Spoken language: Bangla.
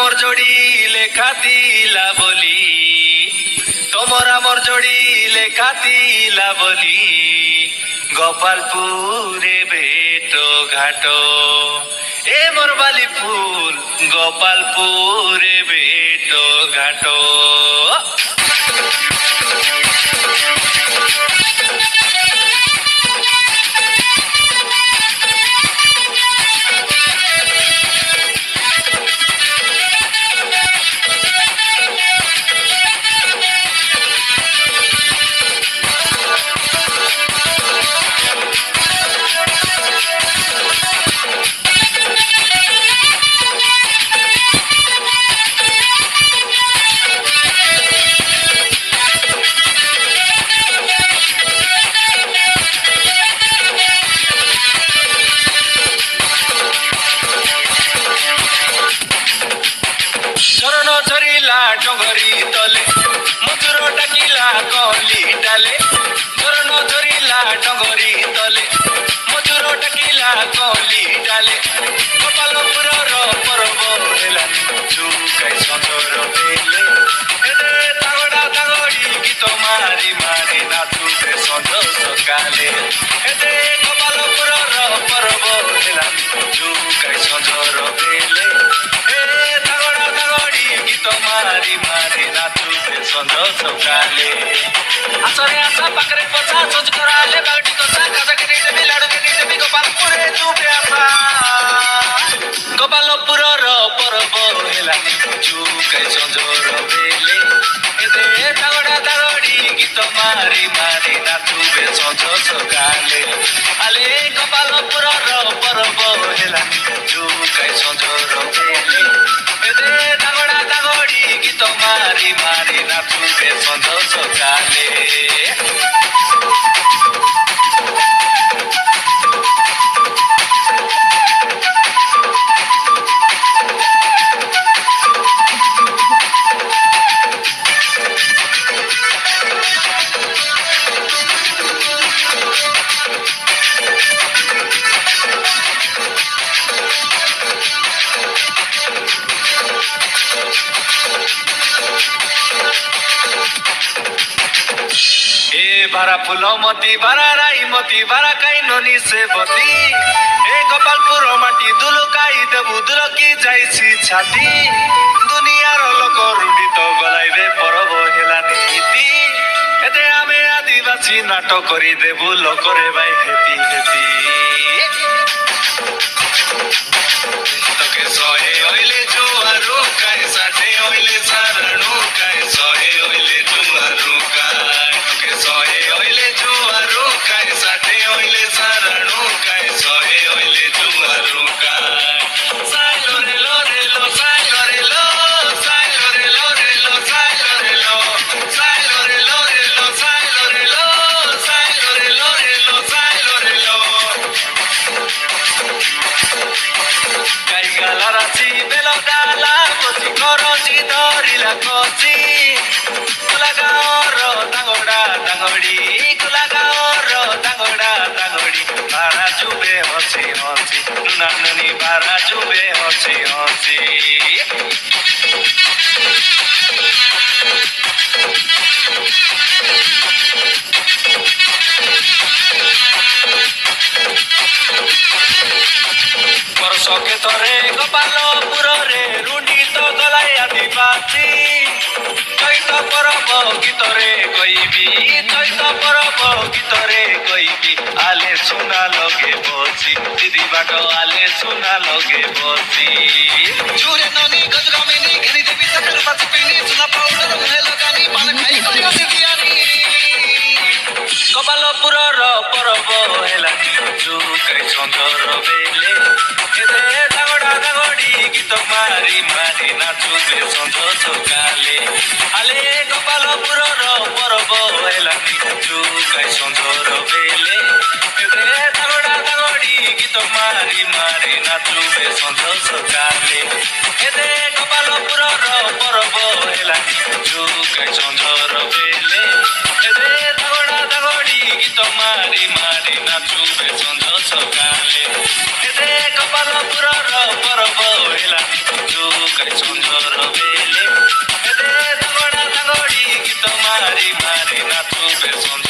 আমার জড়িলে খাতিলা বলি, তোমার আমার জড়িলে খাতিলা বলি, গোপালপুরে বেটো ঘাটো এ মোর বালি ফুল, গোপালপুরে বেটো ঘাটো। চরণ ধরিলা ডগরি তলে, মধুর ডাকিলা কলি ডালে, চরণ ধরিলা ডগরি তলে, মধুর ডাকিলা কলি ডালে, গোপালপুরর পর্ব হেলানি চুকাই সঞ্জর বেলে, এদে তাগড়া তাগড়ি গীত মারি মারি নাচুবে সঞ্জ সকালে, এদে গোপালপুরর পর্ব হেলানি চুকাই সঞ্জর বেলে, মারি মারি নাচুবে সঞ্জ সকালে। আসরে আসা পাকরে বসা সোজ করালে, বাউটি কষা কাজাকে নিয়ে দেবি, লাড়ুকে নিয়ে দেবি, গোপালপুরে চুপে আসা। গোপালপুরর পর্ব হেলানি চুকাই সঞ্জর বেলে, এদে তাগড়া তাগড়ি গীত মারি মারি নাচুবে সঞ্জ সকালে। আলে গোপালপুরর পর্ব হেলানি চুকাই সঞ্জর বেলে, এদে তাগড়া তাগড়ি গীত মারি মারি নাচুবে সঞ্জ সকালে। বারা ফুলমতি বারা রাইমতি বারা কাই ননি সে বতি, এ গোপালপুর মাটি দুলুকাই দেবু দুলকি যাইছি ছাতি, দুনিয়ার লোক রুডিত গলাইবে পরব হেলানি ইতি, এতে আমি আদিবাসী নাটক করি দেবু লোকরে বাই হেতি হেতি। তোকে সহে হইলে জুয়ারু কায়, সাথে হইলে সারণু কায়, সহে হইলে জুয়ারু কায়, তোকে সহে হইলে জুয়ারু কায়, সাথে হইলে সারণু কায়, সহে হইলে জুয়ারু কায়। সাইলো রে লো রে লো, সাইলো রে লো, সাইলো রে লো রে লো, সাইলো রে লো, সাইলো রে লো রে লো, সাইলো রে লো, সাইলো রে লো রে লো, সাইলো রে লো। গাইগালা রাশি বেল ডালা কচি করচি ধরিলা কচি, কুলাগাঁওর তাগড়া তাগড়ি, কুলাগাঁওর তাগড়া তাগড়ি, বারা জুবে হসি হসি, নুনা নুনি বারা জুবে হসি হসি। বর্ষকে তরে গোপালপুরে রুণ্ডিত গলাই আদিবাসী, চৈত পরব গীতরে কইবি, চৈত পরব গীতরে কইবি, আলে সুনা লগে বসি, দিদি বাট আলে সুনা লগে বসি। চুরে ননি গজরামিনী ঘেনি দেবী চক্র পাতি পিনি, সুনা পাউডার মুহে লগানি, পান খাই করি হসি দিয়ানি। গোপালপুরর পরব হেলানি চুকাই সঞ্জর বেলে, এদে তাগড়া তাগড়ি গীত মারি মারি নাচুবে সঞ্জ সকালে। আলে গোপালপুরর পরব হেলানি চুকাই সঞ্জর বেলে, এদে তাগড়া তাগড়ি গীত মারি মারি নাচুবে সঞ্জ সকালে। এদে গোপালপুরর পরব হেলানি চুকাই সঞ্জর বেলে, এদে তাগড়া তাগড়ি গীত মারি মারি নাচুবে সঞ্জ সকালে। এদে গোপালপুরর পরব হেলানি চুকাই সঞ্জর મારી નાતું બે સોન